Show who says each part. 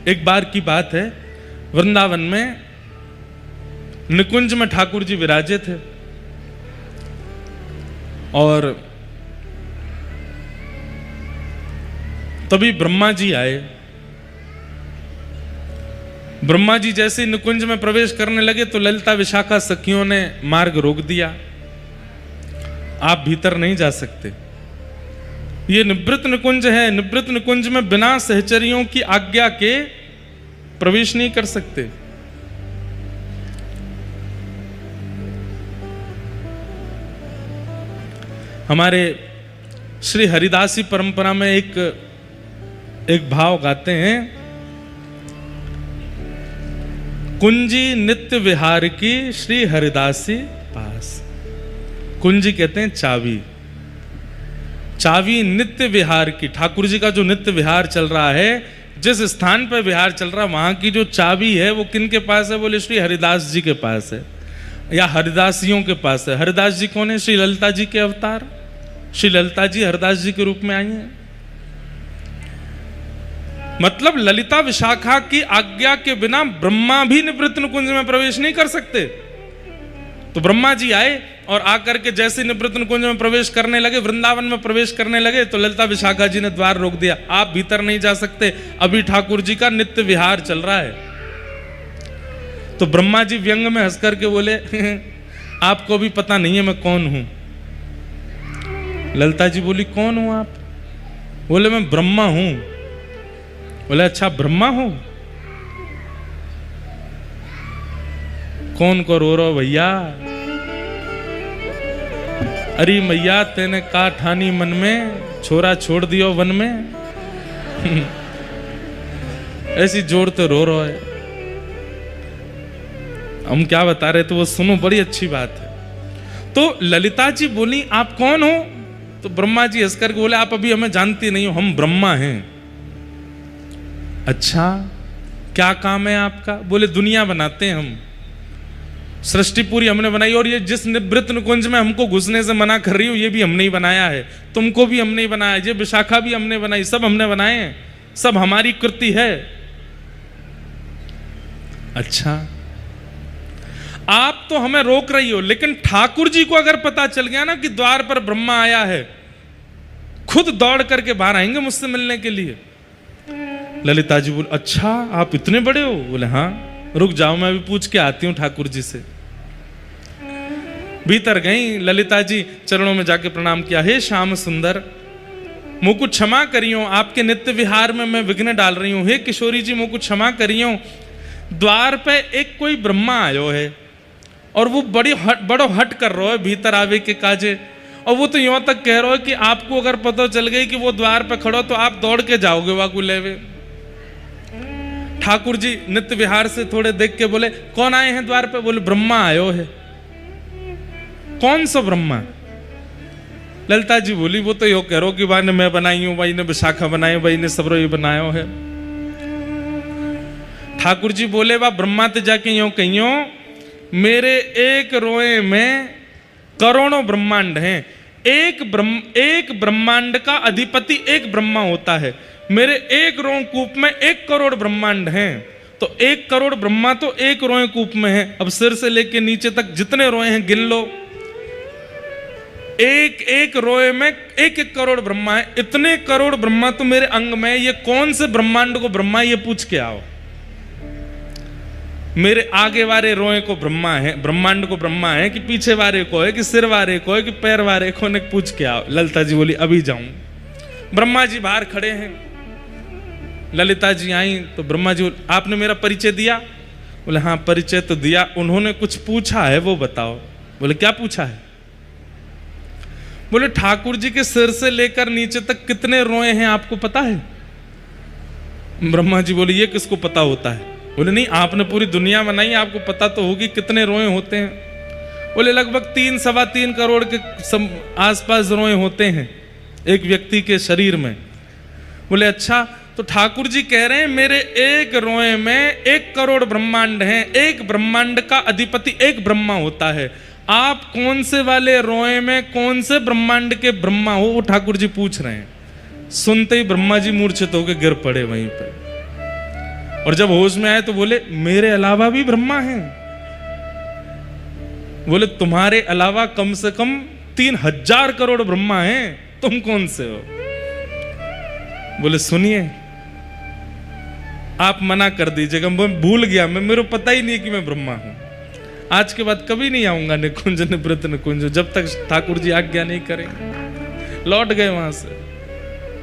Speaker 1: एक बार की बात है, वृंदावन में निकुंज में ठाकुर जी विराजे थे और तभी ब्रह्मा जी आए। ब्रह्मा जी जैसे निकुंज में प्रवेश करने लगे तो ललिता विशाखा सखियों ने मार्ग रोक दिया, आप भीतर नहीं जा सकते। ये निवृत्त निकुंज है, निवृत्त निकुंज में बिना सहचरियों की आज्ञा के प्रवेश नहीं कर सकते। हमारे श्री हरिदासी परंपरा में एक भाव गाते हैं, कुंजी नित्य विहार की श्री हरिदासी पास। कुंजी कहते हैं चाबी, चाबी नित्य विहार की। ठाकुर जी का जो नित्य विहार चल रहा है, जिस स्थान पर विहार चल रहा है, वहां की जो चाबी है वो किन के पास है? बोले श्री हरिदास जी के पास है या हरिदासियों के पास है। हरिदास जी कौन है? श्री ललिता जी के अवतार। श्री ललिता जी हरिदास जी के रूप में आई हैं। मतलब ललिता विशाखा की आज्ञा के बिना ब्रह्मा भी निवृत्त निकुंज में प्रवेश नहीं कर सकते। तो ब्रह्मा जी आए और आकर के जैसे निवृत्त निकुंज में प्रवेश करने लगे, वृंदावन में प्रवेश करने लगे, तो ललिता विशाखा जी ने द्वार रोक दिया, आप भीतर नहीं जा सकते, अभी ठाकुर जी का नित्य विहार चल रहा है। तो ब्रह्मा जी व्यंग में हंस करके बोले आपको भी पता नहीं है मैं कौन हूं। ललिता जी बोली कौन हूं आप? बोले मैं ब्रह्मा हूं। बोले अच्छा ब्रह्मा हो? कौन को रो रहो भैया? अरे मैया तेने का ठानी मन में, छोरा छोड़ दियो वन में। ऐसी जोर तो रो रहा है। हम क्या बता रहे थे वो सुनो, बड़ी अच्छी बात है। तो ललिता जी बोली आप कौन हो? तो ब्रह्मा जी हंस करके बोले आप अभी हमें जानती नहीं हो, हम ब्रह्मा हैं। अच्छा क्या काम है आपका? बोले दुनिया बनाते हैं हम, सृष्टि पूरी हमने बनाई, और ये जिस निवृत्त निकुंज में हमको घुसने से मना कर रही हो ये भी हमने ही बनाया है, तुमको भी हमने ही बनाया, ये विशाखा भी हमने बनाई, सब हमने बनाए हैं, सब हमारी कृति है। अच्छा आप तो हमें रोक रही हो, लेकिन ठाकुर जी को अगर पता चल गया ना कि द्वार पर ब्रह्मा आया है, खुद दौड़ करके बाहर आएंगे मुझसे मिलने के लिए। ललिता जी बोले अच्छा आप इतने बड़े हो? बोले हाँ, रुक जाओ मैं अभी पूछ के आती हूं ठाकुर जी से। भीतर गई ललिता जी, चरणों में जाके प्रणाम किया, हे श्याम सुंदर मुझको क्षमा करियो, आपके नित्य विहार में मैं विघ्न डाल रही हूं। हे किशोरी जी मुझको क्षमा करियो, द्वार पे एक कोई ब्रह्मा आयो है और वो बड़ो हट कर रहा है भीतर आवे के काजे, और वो तो यूं तक कह रहा है कि आपको अगर पता चल गई कि वो द्वार पे खड़ो तो आप दौड़ के जाओगे वाकू लेवे। ठाकुर जी नित्य विहार से थोड़े देख के बोले कौन आए हैं द्वार पे? बोले ब्रह्मा आयो है। कौन सा ब्रह्मा? ललिता जी बोली वो तो यो कह रहा कि भाई ने मैं बनाई हूं, भाई ने विशाखा बनाई, भाई ने सब ये बनाया है। ठाकुर जी बोले वाह ब्रह्मा ते जाके यो कहियो, मेरे एक रोए में करोड़ों ब्रह्मांड हैं, एक ब्रह्मांड का अधिपति एक ब्रह्मा होता है, मेरे एक रोंकूप में 1 करोड़ ब्रह्मांड हैं। तो 1 करोड़ ब्रह्मा तो एक रोए कूप में है, अब सिर से लेके नीचे तक जितने रोए हैं गिन लो, एक रोए में 1 करोड़ ब्रह्मा है। इतने करोड़ ब्रह्मा तो मेरे अंग में, ये कौन से ब्रह्मांड को ब्रह्मा ये पूछ के आओ। मेरे आगे वाले रोए को ब्रह्मा है, ब्रह्मांड को ब्रह्मा है, कि पीछे वाले को है, कि सिर वाले को है, कि पैर वाले को, ने पूछ के आओ। ललिता जी बोली अभी जाऊं। ब्रह्मा जी बाहर खड़े हैं, ललिता जी आई तो ब्रह्मा जी आपने मेरा परिचय दिया? बोले हाँ परिचय तो दिया। उन्होंने कुछ पूछा है वो बताओ। बोले क्या पूछा है? बोले ठाकुर जी के सिर से लेकर नीचे तक कितने रोए हैं आपको पता है? ब्रह्मा जी बोले ये किसको पता होता है? बोले नहीं आपने पूरी दुनिया बनाई, आपको पता तो होगी कितने रोए होते हैं। बोले लगभग 3-3.25 करोड़ के आसपास रोए होते हैं एक व्यक्ति के शरीर में। बोले अच्छा, तो ठाकुर जी कह रहे हैं मेरे एक रोए में 1 करोड़ ब्रह्मांड हैं, एक ब्रह्मांड का अधिपति एक ब्रह्मा होता है। आप कौन से वाले रोए में कौन से ब्रह्मांड के ब्रह्मा हो? वो ठाकुर जी पूछ रहे हैं। सुनते ही ब्रह्मा जी मूर्छित होकर गिर पड़े वहीं पर। और जब होश में आए तो बोले मेरे अलावा भी ब्रह्मा हैं। बोले तुम्हारे अलावा कम से कम 3000 करोड़ ब्रह्मा हैं, तुम कौन से हो? बोले सुनिए, आप मना कर दीजिएगा, मैं भूल गया, मेरे को पता ही नहीं कि मैं ब्रह्मा हूं। आज के बाद कभी नहीं आऊंगा निकुंज निवृत्त निकुंज, जब तक ठाकुर जी आज्ञा नहीं करेंगे। लौट गए वहां से।